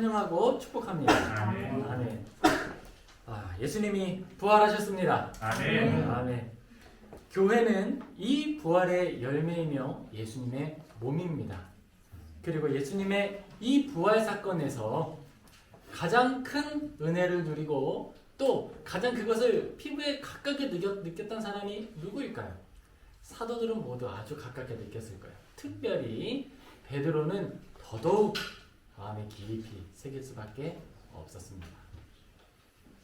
환영하고 축복합니다. 아멘. 아멘. 예수님이 부활하셨습니다. 아멘. 아멘. 교회는 이 부활의 열매이며 예수님의 몸입니다. 그리고 예수님의 이 부활 사건에서 가장 큰 은혜를 누리고 또 가장 그것을 피부에 가깝게 느꼈던 사람이 누구일까요? 사도들은 모두 아주 가깝게 느꼈을 거예요. 특별히 베드로는 더더욱 마음에 깊이 새길 수밖에 없었습니다.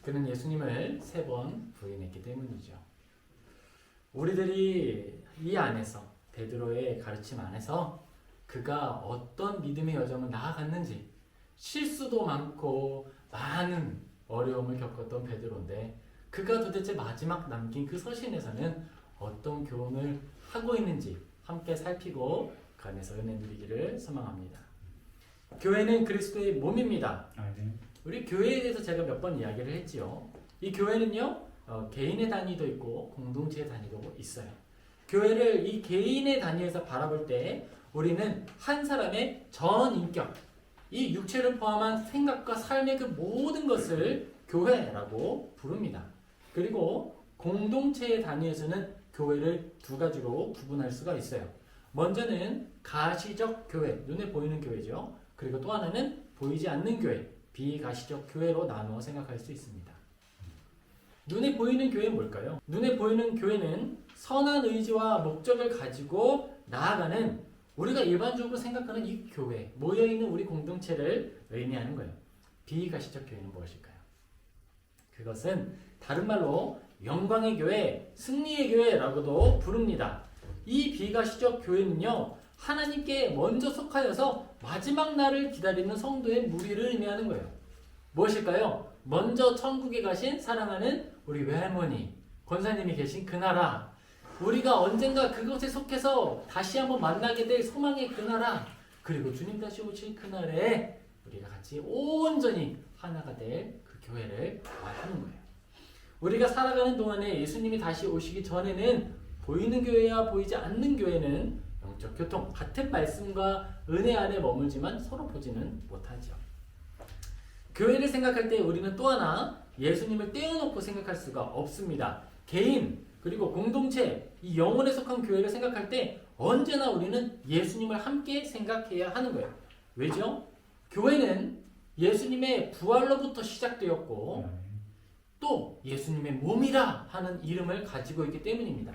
그는 예수님을 3번 부인했기 때문이죠. 우리들이 이 안에서 베드로의 가르침 안에서 그가 어떤 믿음의 여정을 나아갔는지 실수도 많고 많은 어려움을 겪었던 베드로인데 그가 도대체 마지막 남긴 그 서신에서는 어떤 교훈을 하고 있는지 함께 살피고 그 안에서 은혜 누리기를 소망합니다. 교회는 그리스도의 몸입니다. 아멘. 우리 교회에 대해서 제가 몇 번 이야기를 했지요. 이 교회는요 개인의 단위도 있고 공동체의 단위도 있어요. 교회를 이 개인의 단위에서 바라볼 때 우리는 한 사람의 전 인격, 이 육체를 포함한 생각과 삶의 그 모든 것을 교회라고 부릅니다. 그리고 공동체의 단위에서는 교회를 2가지로 구분할 수가 있어요. 먼저는 가시적 교회, 눈에 보이는 교회죠. 그리고 또 하나는 보이지 않는 교회, 비가시적 교회로 나누어 생각할 수 있습니다. 눈에 보이는 교회는 뭘까요? 눈에 보이는 교회는 선한 의지와 목적을 가지고 나아가는 우리가 일반적으로 생각하는 이 교회, 모여있는 우리 공동체를 의미하는 거예요. 비가시적 교회는 무엇일까요? 그것은 다른 말로 영광의 교회, 승리의 교회라고도 부릅니다. 이 비가시적 교회는요, 하나님께 먼저 속하여서 마지막 날을 기다리는 성도의 무리를 의미하는 거예요. 무엇일까요? 먼저 천국에 가신 사랑하는 우리 외할머니, 권사님이 계신 그 나라, 우리가 언젠가 그것에 속해서 다시 한번 만나게 될 소망의 그 나라, 그리고 주님 다시 오실 그날에 우리가 같이 온전히 하나가 될 그 교회를 말하는 거예요. 우리가 살아가는 동안에 예수님이 다시 오시기 전에는 보이는 교회와 보이지 않는 교회는 영적 교통, 같은 말씀과 은혜 안에 머물지만 서로 보지는 못하죠. 교회를 생각할 때 우리는 또 하나 예수님을 떼어놓고 생각할 수가 없습니다. 개인 그리고 공동체, 이 영혼에 속한 교회를 생각할 때 언제나 우리는 예수님을 함께 생각해야 하는 거예요. 왜죠? 교회는 예수님의 부활로부터 시작되었고 또 예수님의 몸이라 하는 이름을 가지고 있기 때문입니다.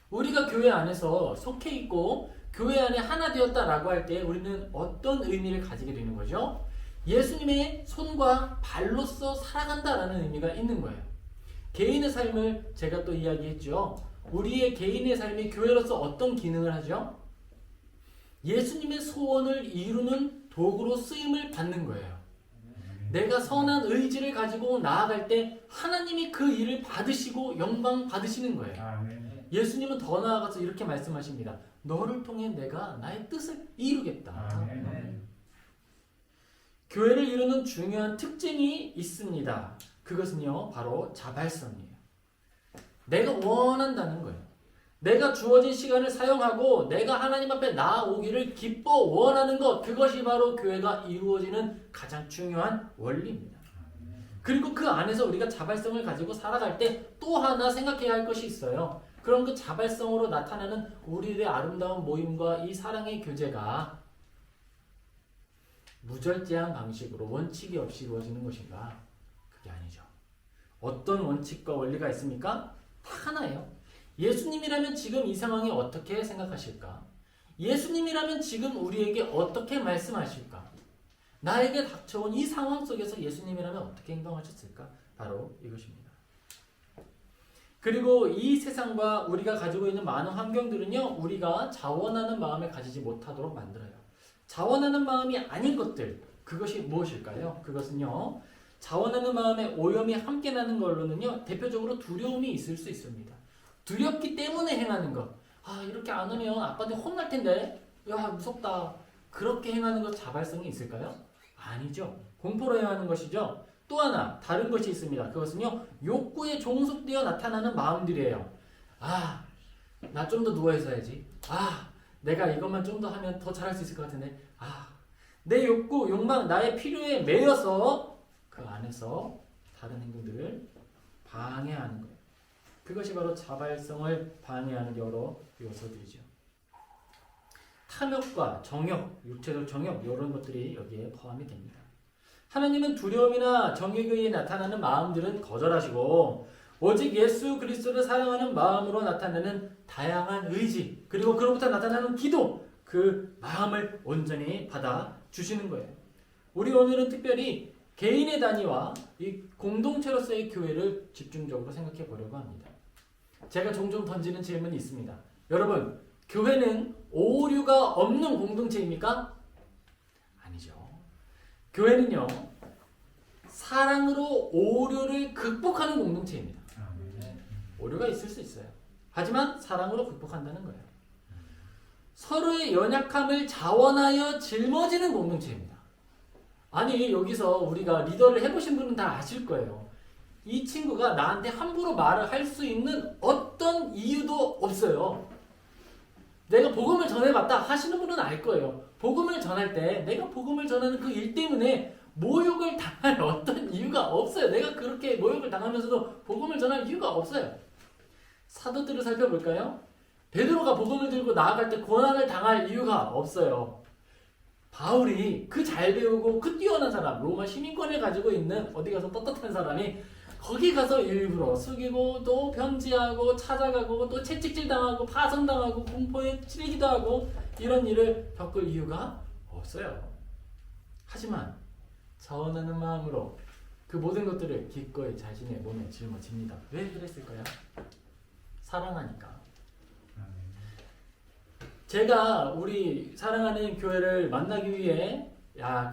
우리가 교회 안에서 속해 있고 교회 안에 하나 되었다라고 할 때 우리는 어떤 의미를 가지게 되는 거죠? 예수님의 손과 발로서 살아간다라는 의미가 있는 거예요. 개인의 삶을 제가 또 이야기했죠. 우리의 개인의 삶이 교회로서 어떤 기능을 하죠? 예수님의 소원을 이루는 도구로 쓰임을 받는 거예요. 내가 선한 의지를 가지고 나아갈 때 하나님이 그 일을 받으시고 영광 받으시는 거예요. 아멘. 예수님은 더 나아가서 이렇게 말씀하십니다. 너를 통해 내가 나의 뜻을 이루겠다. 아멘. 교회를 이루는 중요한 특징이 있습니다. 그것은요, 바로 자발성이에요. 내가 원한다는 거예요. 내가 주어진 시간을 사용하고 내가 하나님 앞에 나아오기를 기뻐 원하는 것, 그것이 바로 교회가 이루어지는 가장 중요한 원리입니다. 그리고 그 안에서 우리가 자발성을 가지고 살아갈 때 또 하나 생각해야 할 것이 있어요. 그럼 그 자발성으로 나타나는 우리의 아름다운 모임과 이 사랑의 교제가 무절제한 방식으로 원칙이 없이 이루어지는 것인가? 그게 아니죠. 어떤 원칙과 원리가 있습니까? 다 하나예요. 예수님이라면 지금 이 상황에 어떻게 생각하실까? 예수님이라면 지금 우리에게 어떻게 말씀하실까? 나에게 닥쳐온 이 상황 속에서 예수님이라면 어떻게 행동하셨을까? 바로 이것입니다. 그리고 이 세상과 우리가 가지고 있는 많은 환경들은요, 우리가 자원하는 마음을 가지지 못하도록 만들어요. 자원하는 마음이 아닌 것들, 그것이 무엇일까요? 그것은요, 자원하는 마음에 오염이 함께 나는 걸로는요, 대표적으로 두려움이 있을 수 있습니다. 두렵기 때문에 행하는 것. 이렇게 안 하면 아빠한테 혼날 텐데. 야, 무섭다. 그렇게 행하는 것 자발성이 있을까요? 아니죠. 공포로 행하는 것이죠. 또 하나 다른 것이 있습니다. 그것은요, 욕구에 종속되어 나타나는 마음들이에요. 나 좀 더 누워 있어야지. 내가 이것만 좀 더 하면 더 잘할 수 있을 것 같은데. 내 욕구, 욕망, 나의 필요에 매여서 그 안에서 다른 행동들을 방해하는 거예요. 그것이 바로 자발성을 방해하는 여러 요소들이죠. 탐욕과 정욕, 육체적 정욕 이런 것들이 여기에 포함이 됩니다. 하나님은 두려움이나 정욕에 의해 나타나는 마음들은 거절하시고 오직 예수 그리스도를 사랑하는 마음으로 나타내는 다양한 의지 그리고 그로부터 나타나는 기도 그 마음을 온전히 받아 주시는 거예요. 우리 오늘은 특별히 개인의 단위와 이 공동체로서의 교회를 집중적으로 생각해 보려고 합니다. 제가 종종 던지는 질문이 있습니다. 여러분, 교회는 오류가 없는 공동체입니까? 아니죠. 교회는요, 사랑으로 오류를 극복하는 공동체입니다. 오류가 있을 수 있어요. 하지만 사랑으로 극복한다는 거예요. 서로의 연약함을 자원하여 짊어지는 공동체입니다. 아니, 여기서 우리가 리더를 해보신 분은 다 아실 거예요. 이 친구가 나한테 함부로 말을 할 수 있는 어떤 이유도 없어요. 내가 복음을 전해봤다 하시는 분은 알 거예요. 복음을 전할 때 내가 복음을 전하는 그 일 때문에 모욕을 당할 어떤 이유가 없어요. 내가 그렇게 모욕을 당하면서도 복음을 전할 이유가 없어요. 사도들을 살펴볼까요? 베드로가 복음을 들고 나아갈 때 고난을 당할 이유가 없어요. 바울이 그 잘 배우고 그 뛰어난 사람, 로마 시민권을 가지고 있는 어디 가서 떳떳한 사람이 거기 가서 일부러 숙이고 또 변지하고 찾아가고 또 채찍질 당하고 파손당하고 공포에 찔리기도 하고 이런 일을 겪을 이유가 없어요. 하지만 자원하는 마음으로 그 모든 것들을 기꺼이 자신의 몸에 짊어집니다. 왜 그랬을까요? 사랑하니까. 제가 우리 사랑하는 교회를 만나기 위해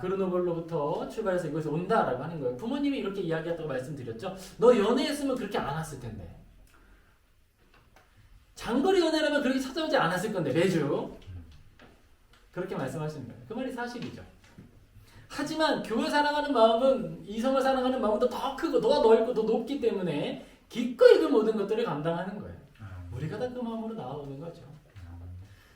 그르노볼로부터 출발해서 이곳에 온다라고 하는 거예요. 부모님이 이렇게 이야기했다고 말씀드렸죠. 너 연애했으면 그렇게 안 왔을 텐데. 장거리 연애라면 그렇게 찾아오지 않았을 건데 매주. 그렇게 말씀하시는 거예요. 그 말이 사실이죠. 하지만 교회 사랑하는 마음은 이성을 사랑하는 마음보다 더 크고 더 넓고 더 높기 때문에 기꺼이 그 모든 것들을 감당하는 거예요. 우리가 다 그 마음으로 나아오는 거죠.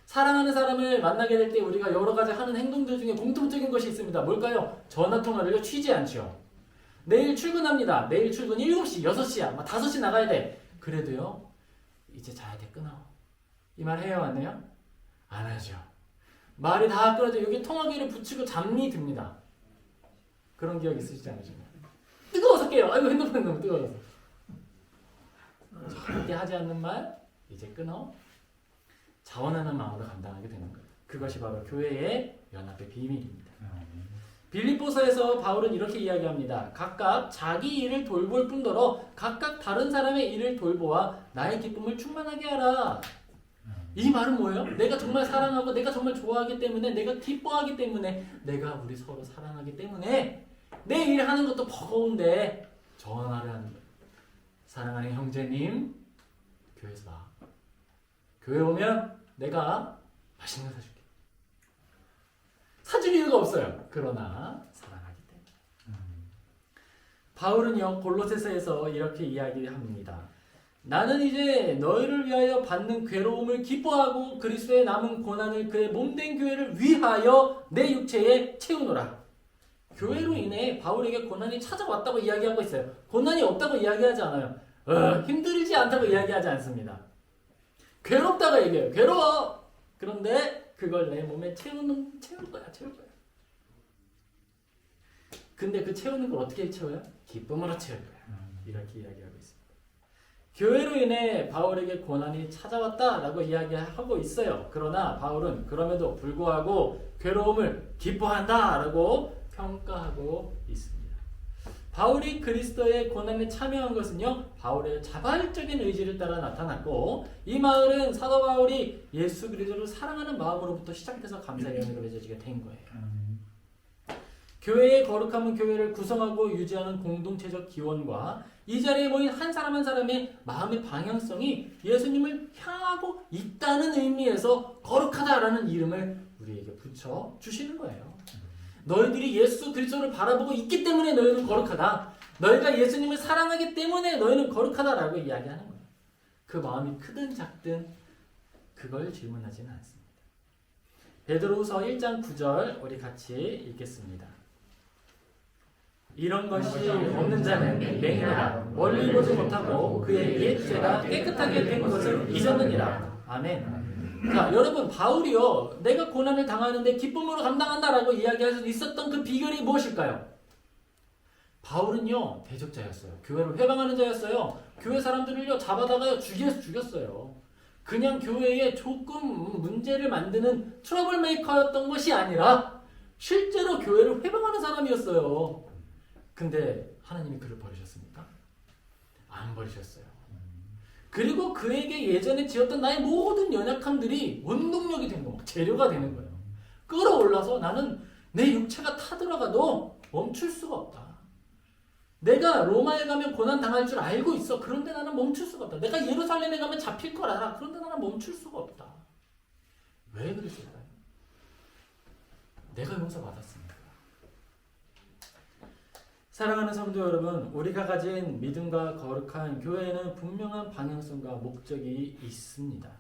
사랑하는 사람을 만나게 될 때 우리가 여러 가지 하는 행동들 중에 공통적인 것이 있습니다. 뭘까요? 전화통화를 취지 않죠. 내일 출근합니다. 내일 출근 7시, 6시야. 막 5시 나가야 돼. 그래도요. 이제 자야 돼. 끊어. 이 말 해요? 안 해요? 안 하죠. 말이 다 끊어져. 여기 통화기를 붙이고 잠이 듭니다. 그런 기억 있으시지 않으신가요? 뜨거워서 깨요. 아이고 핸드폰 너무 뜨거워서. 절대 하지 않는 말 이제 끊어. 자원하는 마음으로 감당하게 되는 거예요. 그것이 바로 교회의 연합의 비밀입니다. 빌립보서에서 바울은 이렇게 이야기합니다. 각각 자기 일을 돌볼 뿐더러 각각 다른 사람의 일을 돌보아 나의 기쁨을 충만하게 하라. 이 말은 뭐예요? 내가 정말 사랑하고 내가 정말 좋아하기 때문에 내가 기뻐하기 때문에 내가 우리 서로 사랑하기 때문에 내 일 하는 것도 버거운데 전화를 하는 거예요. 사랑하는 형제님 교회에서 봐. 교회 오면 내가 맛있는 거 사줄게. 사줄 이유가 없어요. 그러나 사랑하기 때문에. 바울은요 골로새서에서 이렇게 이야기합니다. 나는 이제 너희를 위하여 받는 괴로움을 기뻐하고 그리스도의 남은 고난을 그의 몸된 교회를 위하여 내 육체에 채우노라. 교회로 인해 바울에게 고난이 찾아왔다고 이야기하고 있어요. 고난이 없다고 이야기하지 않아요. 힘들지 않다고 이야기하지 않습니다. 괴롭다고 얘기해요. 괴로워. 그런데 그걸 내 몸에 채울 거야. 근데 그 채우는 걸 어떻게 채워요? 기쁨으로 채울 거야. 이렇게 이야기하고 있습니다. 교회로 인해 바울에게 고난이 찾아왔다라고 이야기하고 있어요. 그러나 바울은 그럼에도 불구하고 괴로움을 기뻐한다라고 평가하고 있습니다. 바울이 그리스도의 고난에 참여한 것은요, 바울의 자발적인 의지를 따라 나타났고, 이 마을은 사도 바울이 예수 그리스도를 사랑하는 마음으로부터 시작돼서 감사의 영으로 맺어지게 된 거예요. 교회의 거룩함은 교회를 구성하고 유지하는 공동체적 기원과 이 자리에 모인 한 사람 한 사람의 마음의 방향성이 예수님을 향하고 있다는 의미에서 거룩하다라는 이름을 우리에게 붙여 주시는 거예요. 너희들이 예수 그리스도를 바라보고 있기 때문에 너희는 거룩하다. 너희가 예수님을 사랑하기 때문에 너희는 거룩하다라고 이야기하는 거예요. 그 마음이 크든 작든 그걸 질문하지는 않습니다. 베드로후서 1장 9절 우리 같이 읽겠습니다. 이런 것이 없는 자는 맹인이라 멀리 보지 못하고 그의 옛 죄가 깨끗하게 된 것을 잊었느니라. 아멘. 자, 여러분, 바울이요, 내가 고난을 당하는데 기쁨으로 감당한다라고 이야기할 수 있었던 그 비결이 무엇일까요? 바울은요, 대적자였어요. 교회를 회방하는 자였어요. 교회 사람들을요, 잡아다가요, 죽였어요. 그냥 교회에 조금 문제를 만드는 트러블 메이커였던 것이 아니라 실제로 교회를 회방하는 사람이었어요. 근데 하나님이 그를 버리셨습니까? 안 버리셨어요. 그리고 그에게 예전에 지었던 나의 모든 연약함들이 원동력이 된 거, 재료가 되는 거예요. 끌어올라서 나는 내 육체가 타들어가도 멈출 수가 없다. 내가 로마에 가면 고난 당할 줄 알고 있어. 그런데 나는 멈출 수가 없다. 내가 예루살렘에 가면 잡힐 걸 알아. 그런데 나는 멈출 수가 없다. 왜 그랬을까요? 내가 용서받았습니다. 사랑하는 성도 여러분, 우리가 가진 믿음과 거룩한 교회에는 분명한 방향성과 목적이 있습니다.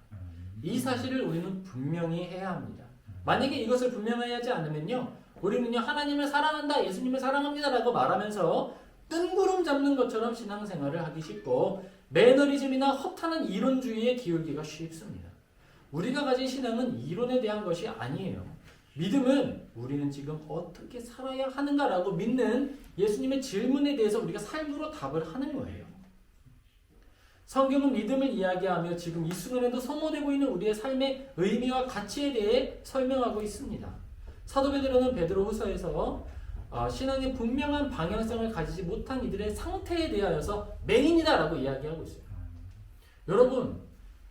이 사실을 우리는 분명히 해야 합니다. 만약에 이것을 분명히 하지 않으면요, 우리는요, 하나님을 사랑한다, 예수님을 사랑합니다 라고 말하면서 뜬구름 잡는 것처럼 신앙생활을 하기 쉽고 매너리즘이나 허탄한 이론주의에 기울기가 쉽습니다. 우리가 가진 신앙은 이론에 대한 것이 아니에요. 믿음은 우리는 지금 어떻게 살아야 하는가라고 믿는 예수님의 질문에 대해서 우리가 삶으로 답을 하는 거예요. 성경은 믿음을 이야기하며 지금 이 순간에도 소모되고 있는 우리의 삶의 의미와 가치에 대해 설명하고 있습니다. 사도 베드로는 베드로후서에서 신앙의 분명한 방향성을 가지지 못한 이들의 상태에 대하여서 맹인이다라고 이야기하고 있어요. 여러분,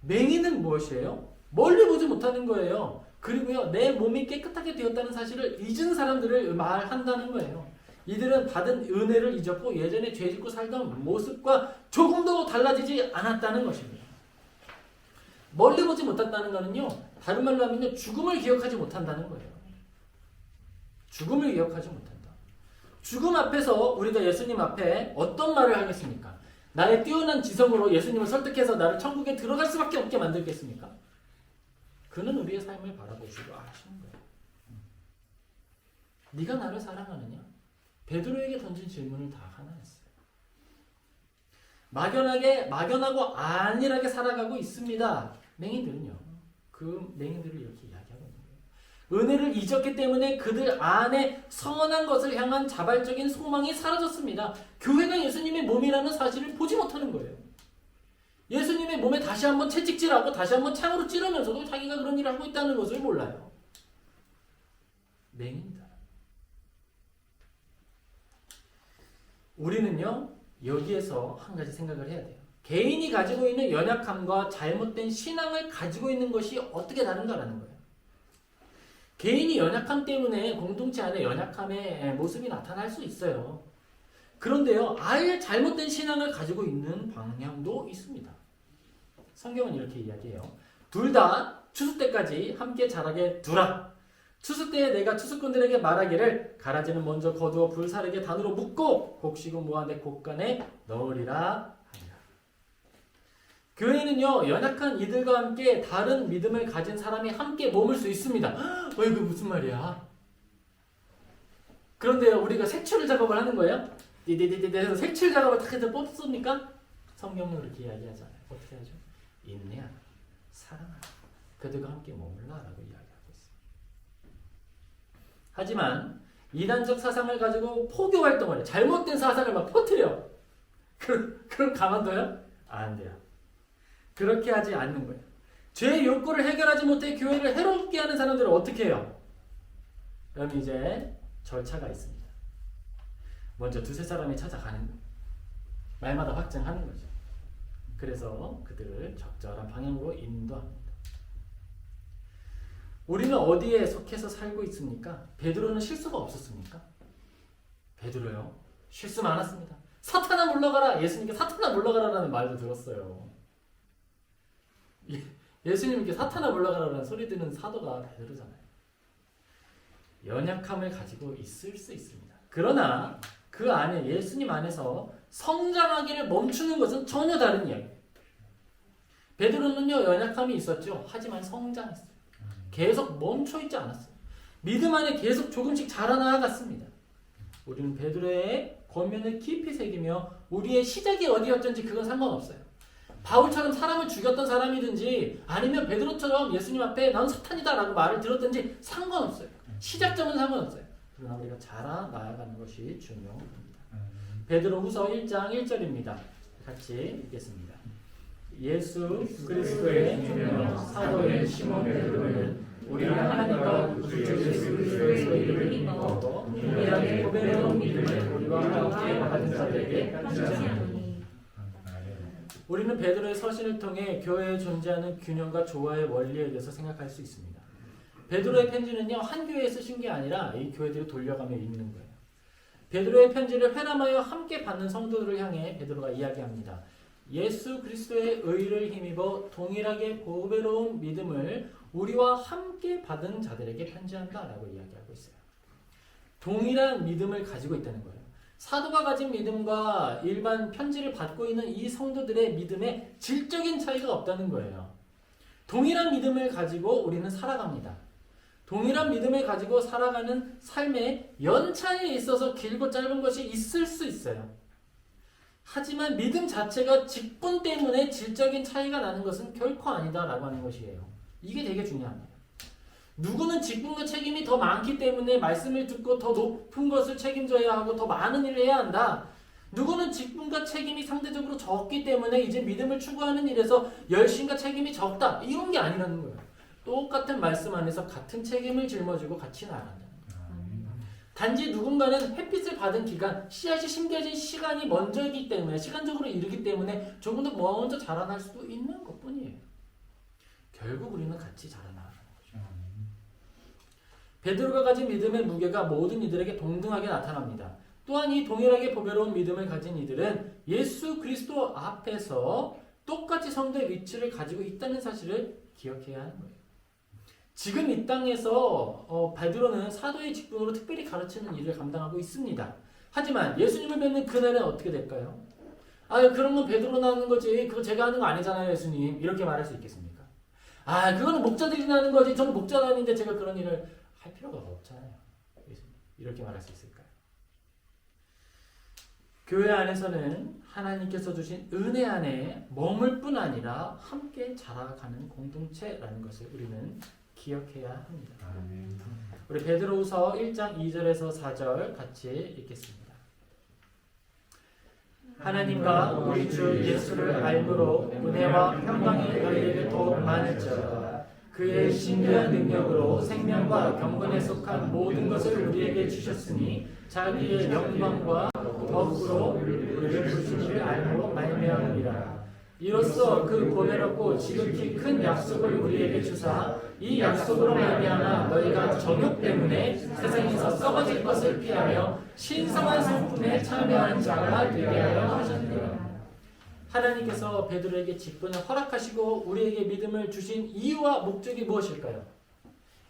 맹인은 무엇이에요? 멀리 보지 못하는 거예요. 그리고요, 내 몸이 깨끗하게 되었다는 사실을 잊은 사람들을 말한다는 거예요. 이들은 받은 은혜를 잊었고 예전에 죄짓고 살던 모습과 조금도 달라지지 않았다는 것입니다. 멀리 보지 못한다는 것은요, 다른 말로 하면요, 죽음을 기억하지 못한다는 거예요. 죽음을 기억하지 못한다. 죽음 앞에서 우리가 예수님 앞에 어떤 말을 하겠습니까? 나의 뛰어난 지성으로 예수님을 설득해서 나를 천국에 들어갈 수밖에 없게 만들겠습니까? 그는 우리의 삶을 바라보시고 하시는 거예요. 네가 나를 사랑하느냐? 베드로에게 던진 질문을 다 하나였어요. 막연하고 안일하게 살아가고 있습니다. 맹인들은요. 그 맹인들을 이렇게 이야기하고 있는 거예요. 은혜를 잊었기 때문에 그들 안에 선한 것을 향한 자발적인 소망이 사라졌습니다. 교회가 예수님의 몸이라는 사실을 보지 못하는 거예요. 예수님의 몸에 다시 한번 채찍질하고 다시 한번 창으로 찌르면서도 자기가 그런 일을 하고 있다는 것을 몰라요. 맹인이다. 우리는요, 여기에서 한 가지 생각을 해야 돼요. 개인이 가지고 있는 연약함과 잘못된 신앙을 가지고 있는 것이 어떻게 다른가라는 거예요. 개인이 연약함 때문에 공동체 안에 연약함의 모습이 나타날 수 있어요. 그런데요, 아예 잘못된 신앙을 가지고 있는 방향도 있습니다. 성경은 이렇게 이야기해요. 둘 다 추수 때까지 함께 자라게 두라. 추수 때에 내가 추수꾼들에게 말하기를 가라지는 먼저 거두어 불사르게 단으로 묶고 곡식은 모아 내 곡간에 넣으리라 하니라. 교회는요, 연약한 이들과 함께 다른 믿음을 가진 사람이 함께 머물 수 있습니다. 이거 무슨 말이야? 그런데요, 우리가 색출 작업을 하는 거예요. 디디디디 해서 색칠 작업을 탁 해서 뽑습니까? 성경은 그렇게 이야기하잖아요. 어떻게 하죠? 인내하라, 사랑하라, 그들과 함께 머물라라고 이야기하고 있습니다. 하지만 이단적 사상을 가지고 포교 활동을 해요. 잘못된 사상을 막 퍼뜨려. 그럼 가만둬요? 안 돼요. 그렇게 하지 않는 거예요. 죄의 욕구를 해결하지 못해 교회를 해롭게 하는 사람들은 어떻게 해요? 그럼 이제 절차가 있습니다. 먼저 두세 사람이 찾아가는 거예요. 말마다 확증하는 거죠. 그래서 그들을 적절한 방향으로 인도합니다. 우리는 어디에 속해서 살고 있습니까? 베드로는 실수가 없었습니까? 베드로요, 실수 많았습니다. 사탄아 물러가라. 예수님께 사탄아 물러가라라는 말도 들었어요. 예수님께 사탄아 물러가라라는 소리 듣는 사도가 베드로잖아요. 연약함을 가지고 있을 수 있습니다. 그러나 그 안에 예수님 안에서 성장하기를 멈추는 것은 전혀 다른 이야기예요. 베드로는요, 연약함이 있었죠. 하지만 성장했어요. 계속 멈춰 있지 않았어요. 믿음 안에 계속 조금씩 자라나갔습니다. 우리는 베드로의 권면을 깊이 새기며 우리의 시작이 어디였든지 그건 상관없어요. 바울처럼 사람을 죽였던 사람이든지 아니면 베드로처럼 예수님 앞에 난 사탄이다 라고 말을 들었든지 상관없어요. 시작점은 상관없어요. 그러나 우리가 자라나가는 것이 중요합니다. 베드로후서 1장 1절입니다. 같이 읽겠습니다. 예수 그리스도의 주며 사도인 시몬 베드로는 우리가 하나님과 구주 예수 그리스도의 이름을 믿고 동일하게 고백해온 믿음을 우리와 함께 받은 자들에게 편지하노니. 우리는 베드로의 서신을 통해 교회에 존재하는 균형과 조화의 원리에 대해서 생각할 수 있습니다. 베드로의 편지는요, 한 교회에 쓰신 게 아니라 이 교회들이 돌려가며 읽는 거예요. 베드로의 편지를 회람하여 함께 받는 성도들을 향해 베드로가 이야기합니다. 예수 그리스도의 의를 힘입어 동일하게 보배로운 믿음을 우리와 함께 받은 자들에게 편지한다 라고 이야기하고 있어요. 동일한 믿음을 가지고 있다는 거예요. 사도가 가진 믿음과 일반 편지를 받고 있는 이 성도들의 믿음에 질적인 차이가 없다는 거예요. 동일한 믿음을 가지고 우리는 살아갑니다. 동일한 믿음을 가지고 살아가는 삶의 연차에 있어서 길고 짧은 것이 있을 수 있어요. 하지만 믿음 자체가 직분 때문에 질적인 차이가 나는 것은 결코 아니다라고 하는 것이에요. 이게 되게 중요합니다. 누구는 직분과 책임이 더 많기 때문에 말씀을 듣고 더 높은 것을 책임져야 하고 더 많은 일을 해야 한다. 누구는 직분과 책임이 상대적으로 적기 때문에 이제 믿음을 추구하는 일에서 열심과 책임이 적다. 이런 게 아니라는 거예요. 똑같은 말씀 안에서 같은 책임을 짊어지고 같이 나아간다는 거예요. 단지 누군가는 햇빛을 받은 기간, 씨앗이 심겨진 시간이 먼저이기 때문에, 시간적으로 이르기 때문에 조금 더 먼저 자라날 수도 있는 것뿐이에요. 결국 우리는 같이 자라나가는 거죠. 베드로가 가진 믿음의 무게가 모든 이들에게 동등하게 나타납니다. 또한 이 동일하게 보배로운 믿음을 가진 이들은 예수 그리스도 앞에서 똑같이 성도의 위치를 가지고 있다는 사실을 기억해야 하는 거예요. 지금 이 땅에서 베드로는 사도의 직분으로 특별히 가르치는 일을 감당하고 있습니다. 하지만 예수님을 뵙는 그날은 어떻게 될까요? 그런 건 베드로나 하는 거지. 그거 제가 하는 거 아니잖아요, 예수님. 이렇게 말할 수 있겠습니까? 그거는 목자들이 하는 거지. 저는 목자가 아닌데 제가 그런 일을 할 필요가 없잖아요. 예수님. 이렇게 말할 수 있을까요? 교회 안에서는 하나님께서 주신 은혜 안에 머물 뿐 아니라 함께 자라가는 공동체라는 것을 우리는 기억해야 합니다. 우리 베드로후서 1장 2절에서 4절 같이 읽겠습니다. 하나님과 우리 주 예수를 알므로 은혜와 평강이 너희에게 더욱 많을지어다. 그의 신비한 능력으로 생명과 경건에 속한 모든 것을 우리에게 주셨으니 자기의 영광과 덕으로 우리를 부르신 이를 알므로 말미암으리라. 이로써 그 보배롭고 지극히 큰 약속을 우리에게 주사 이 약속으로 말미암아 너희가 정욕 때문에 세상에서 썩어질 것을 피하며 신성한 성품에 참여하는 자가 되게 하려 하셨느니라. 하나님께서 베드로에게 직분을 허락하시고 우리에게 믿음을 주신 이유와 목적이 무엇일까요?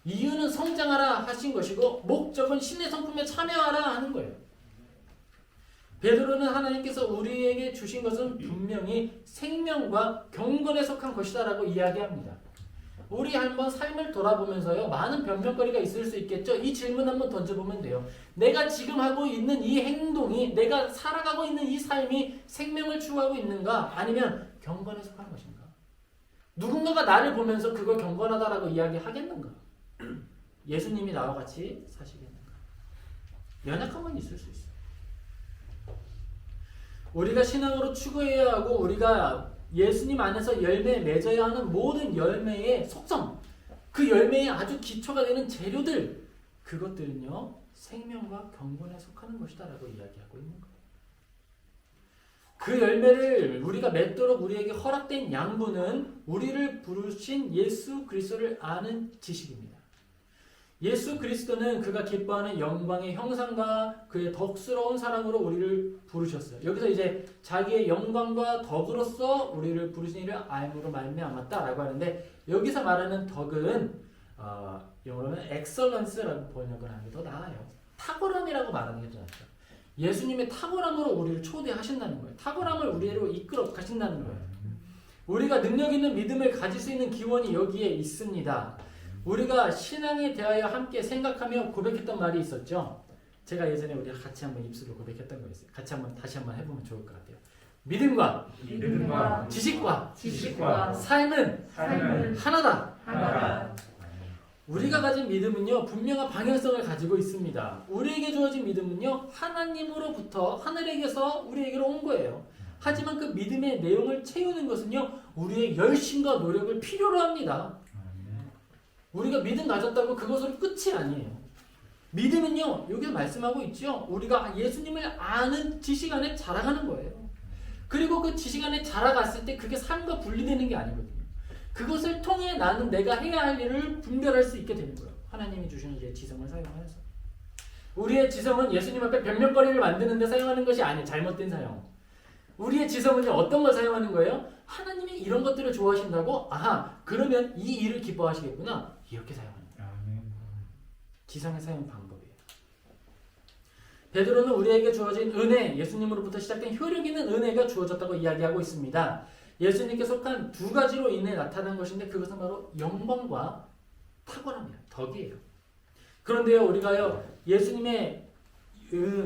이유는 성장하라 하신 것이고 목적은 신의 성품에 참여하라 하는 거예요. 베드로는 하나님께서 우리에게 주신 것은 분명히 생명과 경건에 속한 것이다 라고 이야기합니다. 우리 한번 삶을 돌아보면서요, 많은 변명거리가 있을 수 있겠죠. 이 질문 한번 던져보면 돼요. 내가 지금 하고 있는 이 행동이, 내가 살아가고 있는 이 삶이 생명을 추구하고 있는가? 아니면 경건에 속한 것인가? 누군가가 나를 보면서 그걸 경건하다라고 이야기하겠는가? 예수님이 나와 같이 사시겠는가? 연약한 건 있을 수 있어요. 우리가 신앙으로 추구해야 하고 우리가 예수님 안에서 열매 맺어야 하는 모든 열매의 속성, 그 열매의 아주 기초가 되는 재료들, 그것들은요 생명과 경건에 속하는 것이다 라고 이야기하고 있는 거예요. 그 열매를 우리가 맺도록 우리에게 허락된 양분은 우리를 부르신 예수 그리스도를 아는 지식입니다. 예수 그리스도는 그가 기뻐하는 영광의 형상과 그의 덕스러운 사랑으로 우리를 부르셨어요. 여기서 이제 자기의 영광과 덕으로서 우리를 부르신 이를 알므로 말미암았다라고 하는데, 여기서 말하는 덕은 영어로는 excellence라고 번역을 하는 게 더 나아요. 탁월함이라고 말하는 게 더 낫죠. 예수님의 탁월함으로 우리를 초대하신다는 거예요. 탁월함을 우리로 이끌어 가신다는 거예요. 우리가 능력 있는 믿음을 가질 수 있는 기원이 여기에 있습니다. 우리가 신앙에 대하여 함께 생각하며 고백했던 말이 있었죠. 제가 예전에 우리가 같이 한번 입술로 고백했던 거 있어요. 같이 한번 다시 한번 해보면 좋을 것 같아요. 믿음과 지식과 삶은 하나다. 우리가 가진 믿음은요, 분명한 방향성을 가지고 있습니다. 우리에게 주어진 믿음은요, 하나님으로부터 하늘에게서 우리에게로 온 거예요. 하지만 그 믿음의 내용을 채우는 것은요, 우리의 열심과 노력을 필요로 합니다. 우리가 믿음 가졌다고 그것으로 끝이 아니에요. 믿음은요, 여기서 말씀하고 있죠. 우리가 예수님을 아는 지식 안에 자라가는 거예요. 그리고 그 지식 안에 자라갔을 때 그게 삶과 분리되는 게 아니거든요. 그것을 통해 나는 내가 해야 할 일을 분별할 수 있게 되는 거예요. 하나님이 주시는 이제 지성을 사용하여서. 우리의 지성은 예수님 앞에 변명거리를 만드는 데 사용하는 것이 아니에요. 잘못된 사용. 우리의 지성은요, 어떤 걸 사용하는 거예요? 하나님이 이런 것들을 좋아하신다고? 아하, 그러면 이 일을 기뻐하시겠구나. 이렇게 사용하는 거예요. 지성의 사용 방법이에요. 베드로는 우리에게 주어진 은혜, 예수님으로부터 시작된 효력 있는 은혜가 주어졌다고 이야기하고 있습니다. 예수님께 속한 두 가지로 인해 나타난 것인데 그것은 바로 영광과 탁월함이에요. 덕이에요. 그런데요, 우리가요, 예수님의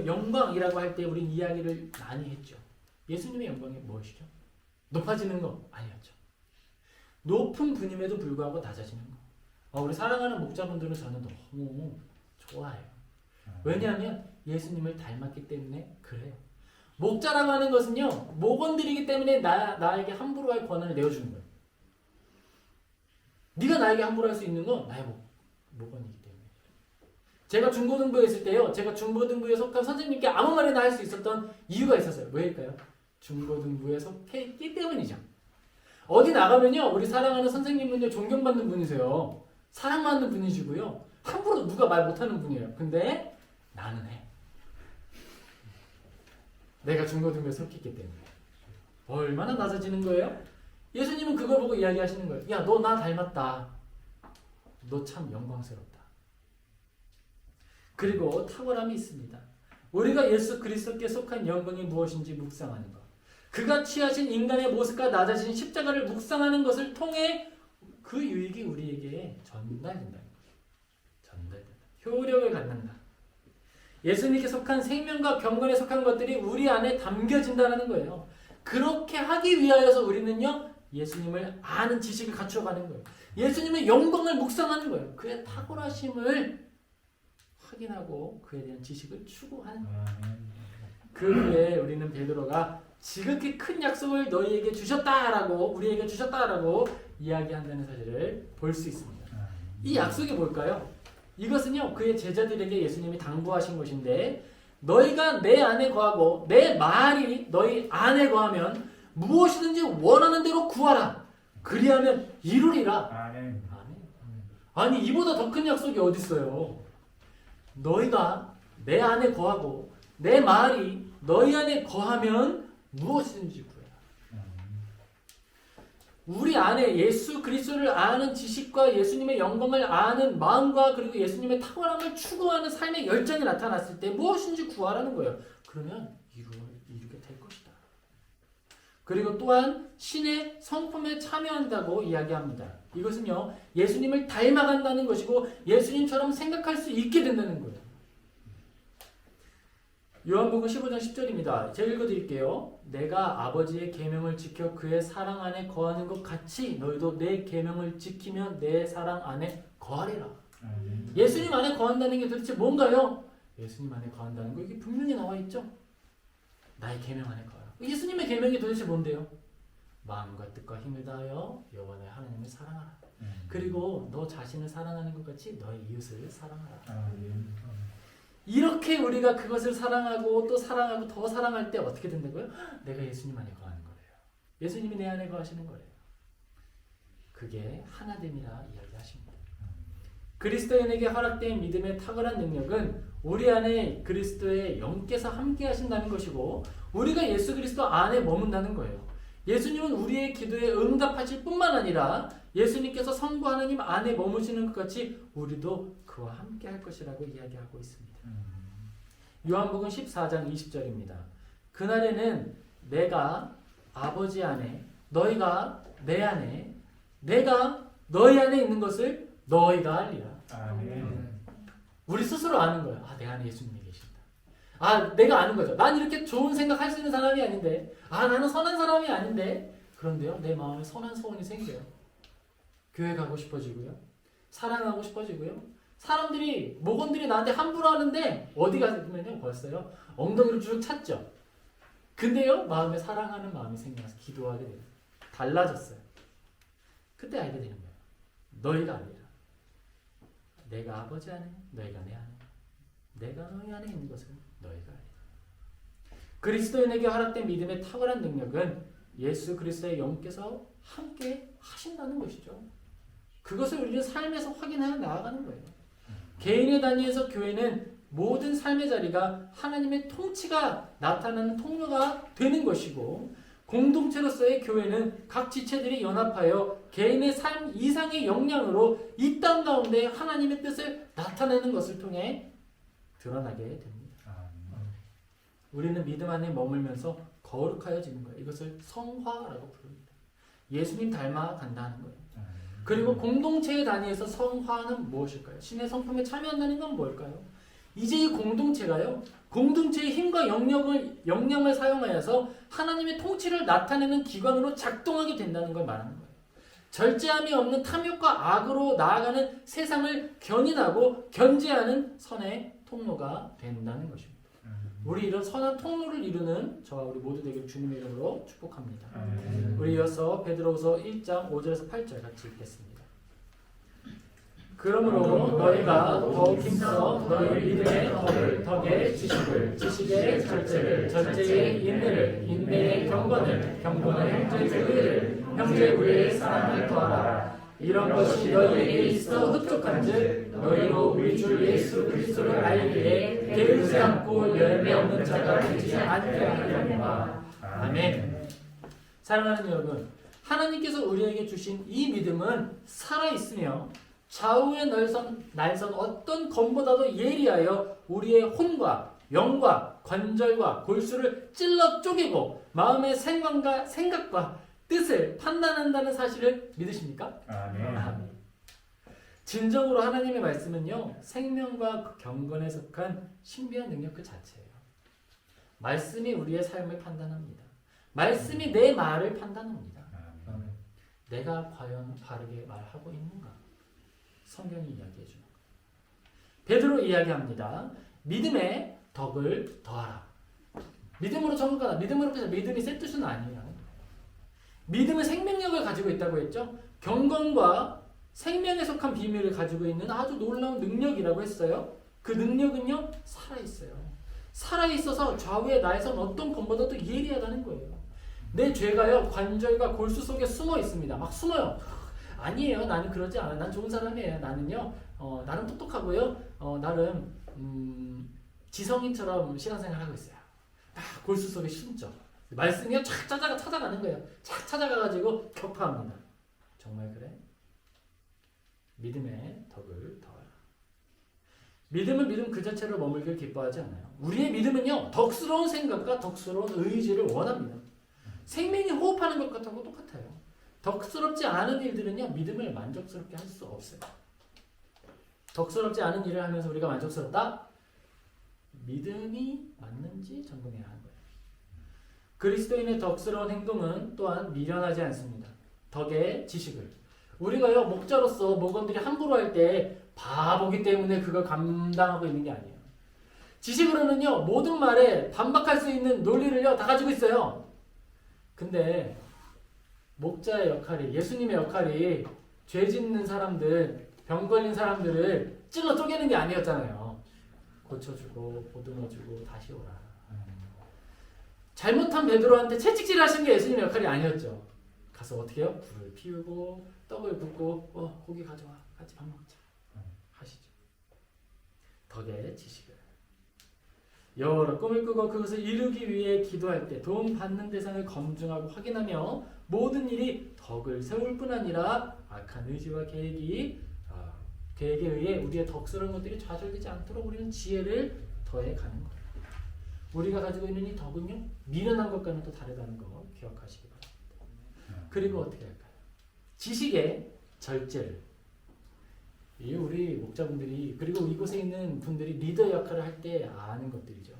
영광이라고 할 때 우리는 이야기를 많이 했죠. 예수님의 영광이 무엇이죠? 높아지는 거 아니었죠. 높은 분임에도 불구하고 낮아지는 거. 우리 사랑하는 목자분들은 저는 너무 좋아해요. 왜냐하면 예수님을 닮았기 때문에 그래요. 목자라고 하는 것은요, 목원들이기 때문에 나에게 함부로 할 권한을 내어주는 거예요. 네가 나에게 함부로 할 수 있는 건 나의 목원이기 때문에. 제가 중고등부에 있을 때요, 제가 중고등부에 속한 선생님께 아무 말이나 할 수 있었던 이유가 있었어요. 왜일까요? 중고등부에 속해 있기 때문이죠. 어디 나가면요, 우리 사랑하는 선생님은요, 존경받는 분이세요. 사랑받는 분이시고요, 함부로 누가 말 못하는 분이에요. 근데 나는 해. 내가 중고등부에 속했기 때문에. 얼마나 낮아지는 거예요? 예수님은 그걸 보고 이야기하시는 거예요. 야, 너 나 닮았다. 너 참 영광스럽다. 그리고 탁월함이 있습니다. 우리가 예수 그리스도께 속한 영광이 무엇인지 묵상하는 것. 그가 취하신 인간의 모습과 낮아진 십자가를 묵상하는 것을 통해 그 유익이 우리에게 전달된다. 효력을 갖는다. 예수님께 속한 생명과 경건에 속한 것들이 우리 안에 담겨진다는 거예요. 그렇게 하기 위하여서 우리는요, 예수님을 아는 지식을 갖추어가는 거예요. 예수님의 영광을 묵상하는 거예요. 그의 탁월하심을 확인하고 그에 대한 지식을 추구하는 거예요. 그 후에 우리는 베드로가 지극히 큰 약속을 너희에게 주셨다라고, 우리에게 주셨다라고 이야기한다는 사실을 볼 수 있습니다. 이 약속이 뭘까요? 이것은요, 그의 제자들에게 예수님이 당부하신 것인데, 너희가 내 안에 거하고 내 말이 너희 안에 거하면 무엇이든지 원하는 대로 구하라. 그리하면 이루리라. 아멘. 아니, 이보다 더 큰 약속이 어디 있어요? 너희가 내 안에 거하고 내 말이 너희 안에 거하면 무엇이든지 구해라. 우리 안에 예수 그리스도를 아는 지식과 예수님의 영광을 아는 마음과 그리고 예수님의 탁월함을 추구하는 삶의 열정이 나타났을 때 무엇인지 구하라는 거예요. 그러면 이루게 될 것이다. 그리고 또한 신의 성품에 참여한다고 이야기합니다. 이것은요, 예수님을 닮아간다는 것이고 예수님처럼 생각할 수 있게 된다는 거예요. 요한복음 15장 10절입니다. 제가 읽어드릴게요. 내가 아버지의 계명을 지켜 그의 사랑 안에 거하는 것 같이 너희도 내 계명을 지키면 내 사랑 안에 거하리라. 예수님 안에 거한다는 게 도대체 뭔가요? 예수님 안에 거한다는 거 이게 분명히 나와 있죠. 나의 계명 안에 거하라. 예수님의 계명이 도대체 뭔데요? 마음과 뜻과 힘을 다하여 여호와 너의 하나님을 사랑하라. 그리고 너 자신을 사랑하는 것 같이 너의 이웃을 사랑하라. 이렇게 우리가 그것을 사랑하고 또 사랑하고 더 사랑할 때 어떻게 된다고요? 내가 예수님 안에 거하는 거래요. 예수님이 내 안에 거하시는 거래요. 그게 하나됨이라 이야기하십니다. 그리스도인에게 허락된 믿음의 탁월한 능력은 우리 안에 그리스도의 영께서 함께 하신다는 것이고 우리가 예수 그리스도 안에 머문다는 거예요. 예수님은 우리의 기도에 응답하실 뿐만 아니라 예수님께서 성부 하나님 안에 머무시는 것 같이 우리도 그와 함께 할 것이라고 이야기하고 있습니다. 요한복음 14장 20절입니다. 그날에는 내가 아버지 안에 너희가 내 안에 내가 너희 안에 있는 것을 너희가 알리라. 아멘. 우리 스스로 아는 거야. 아, 내 안에 예수님이 계신다. 아, 내가 아는 거죠. 난 이렇게 좋은 생각 할 수 있는 사람이 아닌데, 아, 나는 선한 사람이 아닌데, 그런데요, 내 마음에 선한 소원이 생겨요. 교회 가고 싶어지고요. 사랑하고 싶어지고요. 사람들이, 목원들이 나한테 함부로 하는데, 어디 가면요, 벌써요, 엉덩이를 쭉 찼죠. 근데요, 마음에 사랑하는 마음이 생겨서 기도하게 돼요. 달라졌어요. 그때 알게 되는 거예요. 너희가 알리라. 내가 아버지 안에, 너희가 내 안에, 내가 너희 안에 있는 것을 너희가 알리라. 그리스도인에게 허락된 믿음의 탁월한 능력은 예수 그리스도의 영께서 함께 하신다는 것이죠. 그것을 우리는 삶에서 확인하여 나아가는 거예요. 개인의 단위에서 교회는 모든 삶의 자리가 하나님의 통치가 나타나는 통로가 되는 것이고, 공동체로서의 교회는 각 지체들이 연합하여 개인의 삶 이상의 역량으로 이 땅 가운데 하나님의 뜻을 나타내는 것을 통해 드러나게 됩니다. 우리는 믿음 안에 머물면서 거룩하여지는 거예요. 이것을 성화라고 부릅니다. 예수님 닮아간다는 거예요. 그리고 공동체의 단위에서 성화는 무엇일까요? 신의 성품에 참여한다는 건 뭘까요? 이제 이 공동체가요, 공동체의 힘과 역량을 사용하여서 하나님의 통치를 나타내는 기관으로 작동하게 된다는 걸 말하는 거예요. 절제함이 없는 탐욕과 악으로 나아가는 세상을 견인하고 견제하는 선의 통로가 된다는 것입니다. 우리 이런 선한 통로를 이루는 저와 우리 모두 되길 주님의 이름으로 축복합니다. 우리 이어서 베드로후서 1장 5절에서 8절 같이 읽겠습니다. 그러므로 너희가 더욱 힘써 너희 믿음의 덕을 지식의 절제의 인내의 경건을 형제의 의를 사랑을 더하라. 이런 것이 너희에게 있어 흡족한즉 너희로 우리 주 예수 그리스도를 알기에 게으르지 않고 열매 없는 자가 되지 않게 하려니와. 아멘. 사랑하는 여러분, 하나님께서 우리에게 주신 이 믿음은 살아있으며 좌우의 날선 어떤 검보다도 예리하여 우리의 혼과 영과 관절과 골수를 찔러 쪼개고 마음의 생각과 뜻을 판단한다는 사실을 믿으십니까? 아멘. 진정으로 하나님의 말씀은요, 생명과 경건에 속한 신비한 능력 그 자체예요. 말씀이 우리의 삶을 판단합니다. 말씀이 내 말을 판단합니다. 내가 과연 바르게 말하고 있는가? 성경이 이야기해 주는 거예요. 베드로 이야기합니다. 믿음의 덕을 더하라. 믿음으로 전국하다. 믿음으로 해서 믿음이 센 뜻은 아니에요. 믿음은 생명력을 가지고 있다고 했죠. 경건과 생명에 속한 비밀을 가지고 있는 아주 놀라운 능력이라고 했어요. 그 능력은요, 살아있어요. 살아있어서 좌우의 나에선 어떤 검보다도 예리하다는 거예요. 내 죄가요, 관절과 골수 속에 숨어 있습니다. 막 숨어요. 아니에요. 나는 그러지 않아요. 난 좋은 사람이에요. 나는요, 나름 똑똑하고요, 나름 지성인처럼 신앙생활 하고 있어요. 골수 속에 숨죠. 말씀이요, 쫙 찾아가는 거예요. 쫙 찾아가가지고 격파합니다. 정말 그래? 믿음의 덕을 더하라. 믿음은 믿음 그 자체로 머물길 기뻐하지 않아요. 우리의 믿음은요, 덕스러운 생각과 덕스러운 의지를 원합니다. 생명이 호흡하는 것 같하고 똑같아요. 덕스럽지 않은 일들은요, 믿음을 만족스럽게 할 수 없어요. 덕스럽지 않은 일을 하면서 우리가 만족스럽다? 믿음이 맞는지 점검해야 하는 거예요. 그리스도인의 덕스러운 행동은 또한 미련하지 않습니다. 덕의 지식을. 우리가요, 목자로서 목원들이 함부로 할 때 바보기 때문에 그걸 감당하고 있는 게 아니에요. 지식으로는요, 모든 말에 반박할 수 있는 논리를요, 다 가지고 있어요. 근데 목자의 역할이, 예수님의 역할이 죄 짓는 사람들, 병 걸린 사람들을 찔러 쪼개는 게 아니었잖아요. 고쳐주고 보듬어주고 다시 오라. 잘못한 베드로한테 채찍질 하시는 게 예수님의 역할이 아니었죠. 가서 어떻게 해요? 불을 피우고 떡을 붓고 고기 가져와 같이 밥 먹자 하시죠. 덕의 지식을. 여러 꿈을 꾸고 그것을 이루기 위해 기도할 때 도움 받는 대상을 검증하고 확인하며 모든 일이 덕을 세울 뿐 아니라 악한 의지와 계획에 의해 우리의 덕스러운 것들이 좌절되지 않도록 우리는 지혜를 더해 가는 거예요. 우리가 가지고 있는 이 덕은요, 미련한 것과는 또 다르다는 거 기억하시기 바랍니다. 그리고 어떻게 할까요? 지식의 절제를. 이 우리 목자분들이 그리고 이곳에 있는 분들이 리더 역할을 할 때 아는 것들이죠.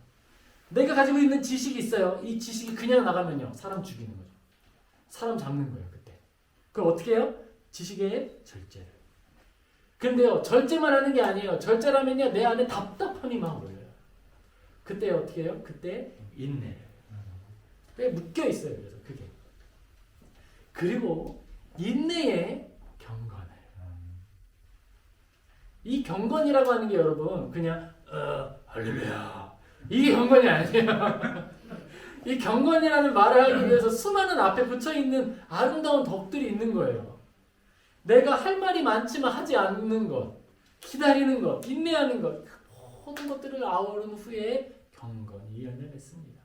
내가 가지고 있는 지식이 있어요. 이 지식이 그냥 나가면요. 사람 죽이는 거죠. 사람 잡는 거예요. 그때. 그럼 어떻게 해요? 지식의 절제를. 근데요. 절제만 하는 게 아니에요. 절제라면요. 내 안에 답답함이 막 올려요. 그때 어떻게 해요? 그때 인내를. 왜 묶여 있어요. 그래서 그게. 그리고 인내의 경건을. 이 경건이라고 하는 게 여러분 그냥 할렐루야 이게 경건이 아니에요. 이 경건이라는 말을 하기 위해서 수많은 앞에 붙여있는 아름다운 덕들이 있는 거예요. 내가 할 말이 많지만 하지 않는 것, 기다리는 것, 인내하는 것, 모든 것들을 아우른 후에 경건이 열매 맺습니다.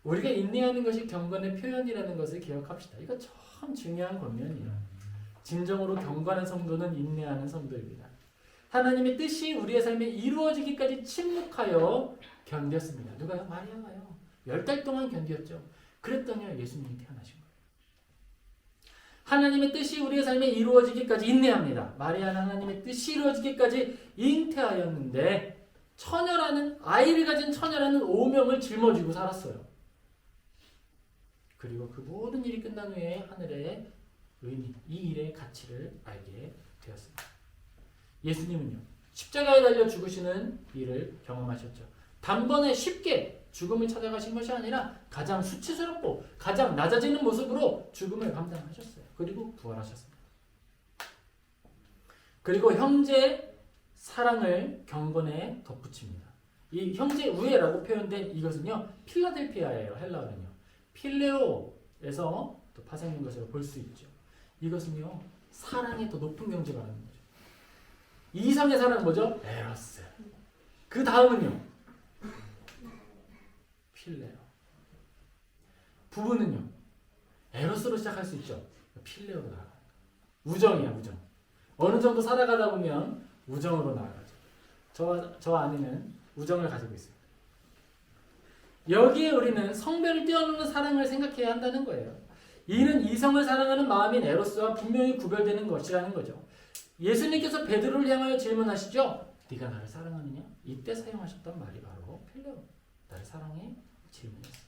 우리가 인내하는 것이 경건의 표현이라는 것을 기억합시다. 이거 참 중요한 권면이에요. 진정으로 경건한 성도는 인내하는 성도입니다. 하나님의 뜻이 우리의 삶에 이루어지기까지 침묵하여 견뎠습니다. 누가요? 마리아가요. 10달 동안 견뎠죠. 그랬더니 예수님이 태어나신 거예요. 하나님의 뜻이 우리의 삶에 이루어지기까지 인내합니다. 마리아는 하나님의 뜻이 이루어지기까지 잉태하였는데 아이를 가진 처녀라는 오명을 짊어지고 살았어요. 그리고 그 모든 일이 끝난 후에 하늘의 의미, 이 일의 가치를 알게 되었습니다. 예수님은요, 십자가에 달려 죽으시는 일을 경험하셨죠. 단번에 쉽게 죽음을 찾아가신 것이 아니라 가장 수치스럽고 가장 낮아지는 모습으로 죽음을 감당하셨어요. 그리고 부활하셨습니다. 그리고 형제 사랑을 경건에 덧붙입니다. 이 형제 우애라고 표현된 이것은요, 필라델피아예요. 헬라어는요. 필레오에서 또 파생된 것으로 볼 수 있죠. 이것은요, 사랑의 더 높은 경지가 라는 거죠. 이상의 사랑은 뭐죠? 에로스. 그 다음은요, 필레오. 부부는요, 에로스로 시작할 수 있죠. 필레오로 나아가요. 우정이야, 우정. 어느 정도 살아가다 보면 우정으로 나아가죠. 저 아내는 우정을 가지고 있어요. 여기에 우리는 성별을 뛰어넘는 사랑을 생각해야 한다는 거예요. 이는 이성을 사랑하는 마음인 에로스와 분명히 구별되는 것이라는 거죠. 예수님께서 베드로를 향하여 질문하시죠. 네가 나를 사랑하느냐? 이때 사용하셨던 말이 바로 필레오. 나를 사랑해? 질문이었어요.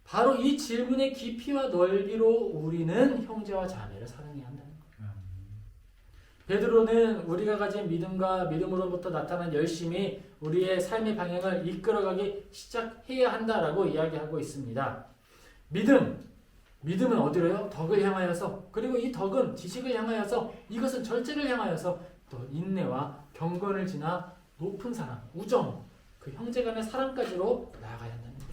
바로 이 질문의 깊이와 넓이로 우리는 형제와 자매를 사랑해야 한다는 거예요. 베드로는 우리가 가진 믿음과 믿음으로부터 나타난 열심이 우리의 삶의 방향을 이끌어가기 시작해야 한다라고 이야기하고 있습니다. 믿음은 어디로요? 덕을 향하여서, 그리고 이 덕은 지식을 향하여서, 이것은 절제를 향하여서 또 인내와 경건을 지나 높은 사랑, 우정, 그 형제 간의 사랑까지로 나아가야 한다는 거예요.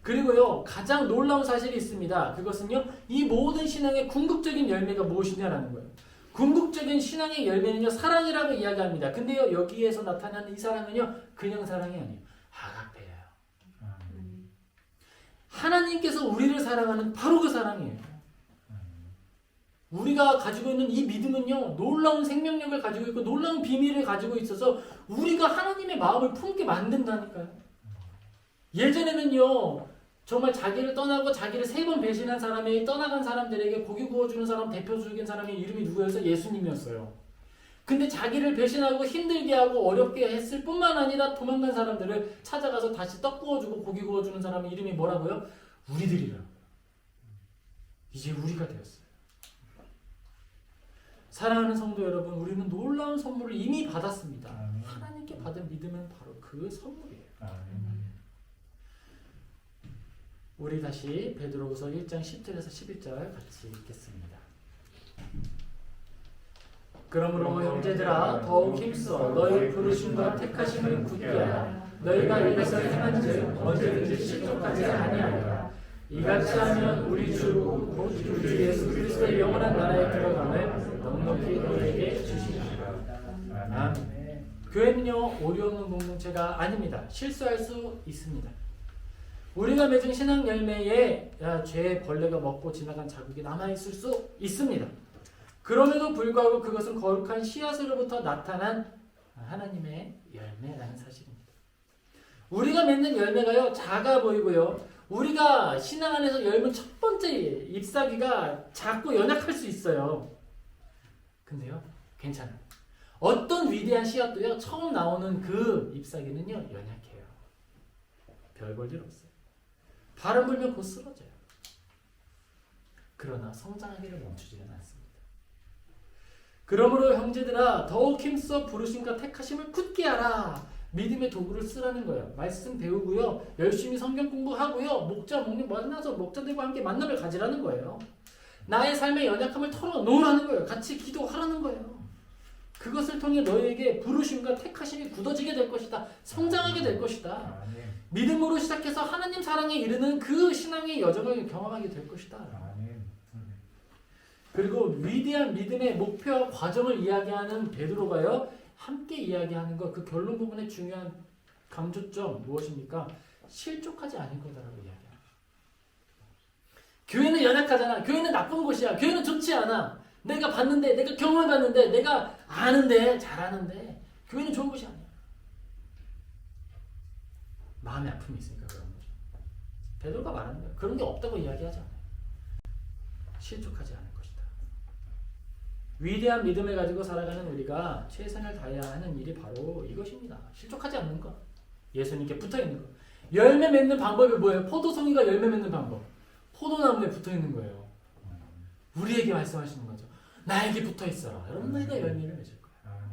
그리고요, 가장 놀라운 사실이 있습니다. 그것은요, 이 모든 신앙의 궁극적인 열매가 무엇이냐라는 거예요. 궁극적인 신앙의 열매는요, 사랑이라고 이야기합니다. 근데요, 여기에서 나타나는 이 사랑은요, 그냥 사랑이 아니에요. 아가페예요. 하나님께서 우리를 사랑하는 바로 그 사랑이에요. 우리가 가지고 있는 이 믿음은요, 놀라운 생명력을 가지고 있고 놀라운 비밀을 가지고 있어서 우리가 하나님의 마음을 품게 만든다니까요. 예전에는요, 정말 자기를 떠나고 자기를 3번 배신한 사람이 떠나간 사람들에게 고기 구워주는 사람, 대표적인 사람의 이름이 누구였어요? 예수님이었어요. 근데 자기를 배신하고 힘들게 하고 어렵게 했을 뿐만 아니라 도망간 사람들을 찾아가서 다시 떡 구워주고 고기 구워주는 사람의 이름이 뭐라고요? 우리들이라고요. 이제 우리가 되었어요. 사랑하는 성도 여러분, 우리는 놀라운 선물을 이미 받았습니다. 하나님께 받은 믿음은 바로 그 선물이에요. 우리 다시 베드로후서 1장 10절에서 11절 같이 읽겠습니다. 그러므로 형제들아 더욱 힘써 너희 부르심과 택하심을 굳게 하라. 너희가 이것을 행한즉 언제든지 실족하지 아니하리라. 이같이 하면 우리 주 예수 그리스도의 영원한 나라에 들어감을 넉넉히 너희에게 주시리라. 교회는요, 오류 없는 공동체가 아닙니다. 실수할 수 있습니다. 우리가 맺은 신앙 열매에 죄의 벌레가 먹고 지나간 자국이 남아있을 수 있습니다. 그럼에도 불구하고 그것은 거룩한 씨앗으로부터 나타난 하나님의 열매라는 사실입니다. 우리가 맺는 열매가요, 작아 보이고요, 우리가 신앙 안에서 열문 첫 번째 잎사귀가 작고 연약할 수 있어요. 근데요, 괜찮아요. 어떤 위대한 씨앗도요, 처음 나오는 그 잎사귀는요, 연약해요. 별 볼 일 없어요. 바람 불면 곧 쓰러져요. 그러나 성장하기를 멈추지는 않습니다. 그러므로 형제들아, 더욱 힘써 부르심과 택하심을 굳게 하라. 믿음의 도구를 쓰라는 거예요. 말씀 배우고요, 열심히 성경 공부하고요, 목자 만나서 목자들과 함께 만남을 가지라는 거예요. 나의 삶의 연약함을 털어놓으라는 거예요. 같이 기도하라는 거예요. 그것을 통해 너희에게 부르심과 택하심이 굳어지게 될 것이다. 성장하게 될 것이다. 믿음으로 시작해서 하나님 사랑에 이르는 그 신앙의 여정을 경험하게 될 것이다. 그리고 위대한 믿음의 목표와 과정을 이야기하는 베드로가요, 함께 이야기하는 것, 그 결론 부분의 중요한 강조점 무엇입니까? 실족하지 않을 거다라고 이야기합니다. 교회는 연약하잖아. 교회는 나쁜 곳이야. 교회는 좋지 않아. 내가 봤는데, 내가 경험해봤는데, 내가 아는데, 잘하는데 교회는 좋은 곳이 아니야. 마음의 아픔이 있으니까 그런 거죠. 베드로가 말하는 거예요. 그런 게 없다고 이야기하지 않아요. 실족하지 않을 것이다. 위대한 믿음을 가지고 살아가는 우리가 최선을 다해야 하는 일이 바로 이것입니다. 실족하지 않는 것. 예수님께 붙어있는 것. 열매 맺는 방법이 뭐예요? 포도송이가 열매 맺는 방법. 포도나무에 붙어있는 거예요. 우리에게 말씀하시는 거죠. 나에게 붙어있어라. 여러분, 너희가 열매를 맺을 거야.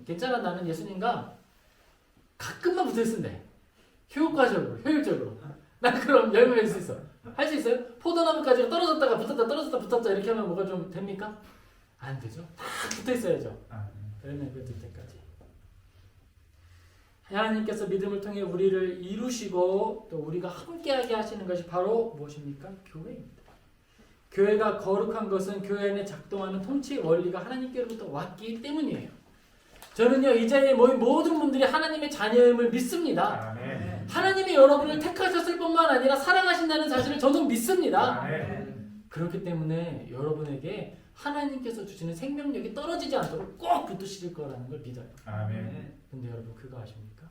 괜찮아. 나는 예수님과 가끔만 붙어있으면 돼. 효과적으로, 효율적으로. 나 그럼 열매 맺을 수 있어. 할 수 있어요? 포도나무까지 떨어졌다가 붙었다, 떨어졌다, 붙었다 이렇게 하면 뭐가 좀 됩니까? 안 되죠. 다 붙어있어야죠. 열매 맺을 때까지. 하나님께서 믿음을 통해 우리를 이루시고 또 우리가 함께하게 하시는 것이 바로 무엇입니까? 교회입니다. 교회가 거룩한 것은 교회 안에 작동하는 통치 원리가 하나님께로부터 왔기 때문이에요. 저는요, 이 자리에 모인 모든 분들이 하나님의 자녀임을 믿습니다. 아멘. 하나님이 여러분을 택하셨을 뿐만 아니라 사랑하신다는 사실을 저는 믿습니다. 아멘. 그렇기 때문에 여러분에게 하나님께서 주시는 생명력이 떨어지지 않도록 꼭 붙으실 거라는 걸 믿어요. 아멘. 근데 여러분, 그거 아십니까?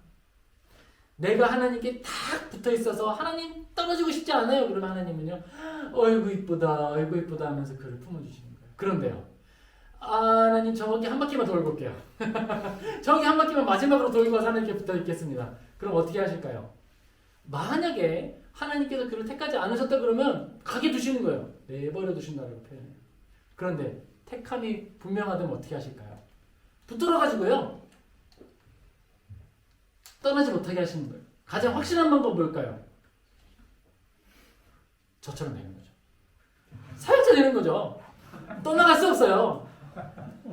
내가 하나님께 딱 붙어 있어서 하나님 떨어지고 싶지 않아요. 그러면 하나님은요, 어이구 이쁘다, 어이구 이쁘다 하면서 그를 품어주시는 거예요. 그런데요, 하나님 저기 한 바퀴만 돌고 올게요. 저기 한 바퀴만 마지막으로 돌고 와서 하나님께 붙어 있겠습니다. 그럼 어떻게 하실까요? 만약에 하나님께서 그를 택하지 않으셨다 그러면 가게 두시는 거예요. 내버려 두신다고 표현해요. 그런데 택함이 분명하다면 어떻게 하실까요? 붙들어가지고요, 떠나지 못하게 하시는 거예요. 가장 확실한 방법 뭘까요? 저처럼 되는 거죠. 사역자 되는 거죠. 떠나갈 수 없어요.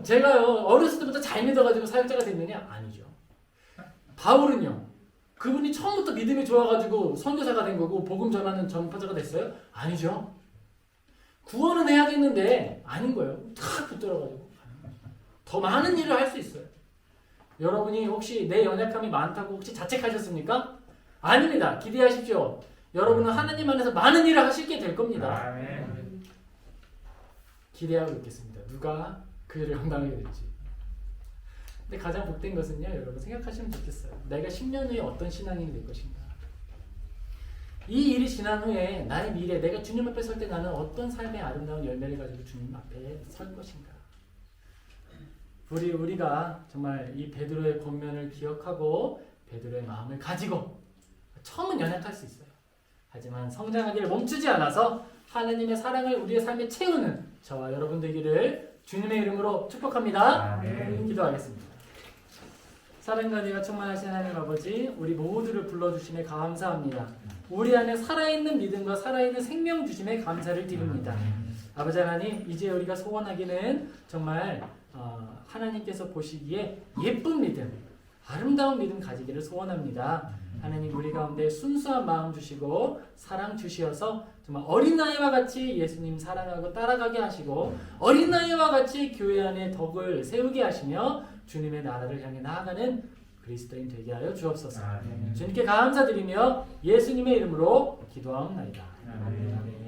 제가요, 어렸을 때부터 잘 믿어가지고 사역자가 됐느냐? 아니죠. 바울은요, 그분이 처음부터 믿음이 좋아가지고 선교사가 된 거고 복음 전하는 전파자가 됐어요? 아니죠. 구원은 해야겠는데 아닌 거예요. 탁 붙들어가지고 더 많은 일을 할 수 있어요. 여러분이 혹시 내 연약함이 많다고 혹시 자책하셨습니까? 아닙니다. 기대하십시오. 여러분은 하나님 안에서 많은 일을 하시게 될 겁니다. 아멘. 기대하고 있겠습니다. 누가 그 일을 감당하게 될지. 근데 가장 복된 것은요, 여러분 생각하시면 좋겠어요. 내가 10년 후에 어떤 신앙인이 될 것인가. 이 일이 지난 후에 나의 미래, 내가 주님 앞에 설 때 나는 어떤 삶의 아름다운 열매를 가지고 주님 앞에 설 것인가. 우리가 정말 이 베드로의 권면을 기억하고 베드로의 마음을 가지고, 처음은 연약할 수 있어요. 하지만 성장하기를 멈추지 않아서 하나님의 사랑을 우리의 삶에 채우는 저와 여러분 되기를 주님의 이름으로 축복합니다. 아멘. 기도하겠습니다. 사랑과 은혜가 충만하신 하나님 아버지, 우리 모두를 불러주심에 감사합니다. 우리 안에 살아있는 믿음과 살아있는 생명 주심에 감사를 드립니다. 아버지 하나님, 이제 우리가 소원하기는 정말 하나님께서 보시기에 예쁜 믿음, 아름다운 믿음 가지기를 소원합니다. 하나님, 우리 가운데 순수한 마음 주시고 사랑 주시어서 정말 어린아이와 같이 예수님 사랑하고 따라가게 하시고 어린아이와 같이 교회 안에 덕을 세우게 하시며 주님의 나라를 향해 나아가는 그리스도인 되게 하여 주옵소서. 아멘. 주님께 감사드리며 예수님의 이름으로 기도하옵나이다. 아멘.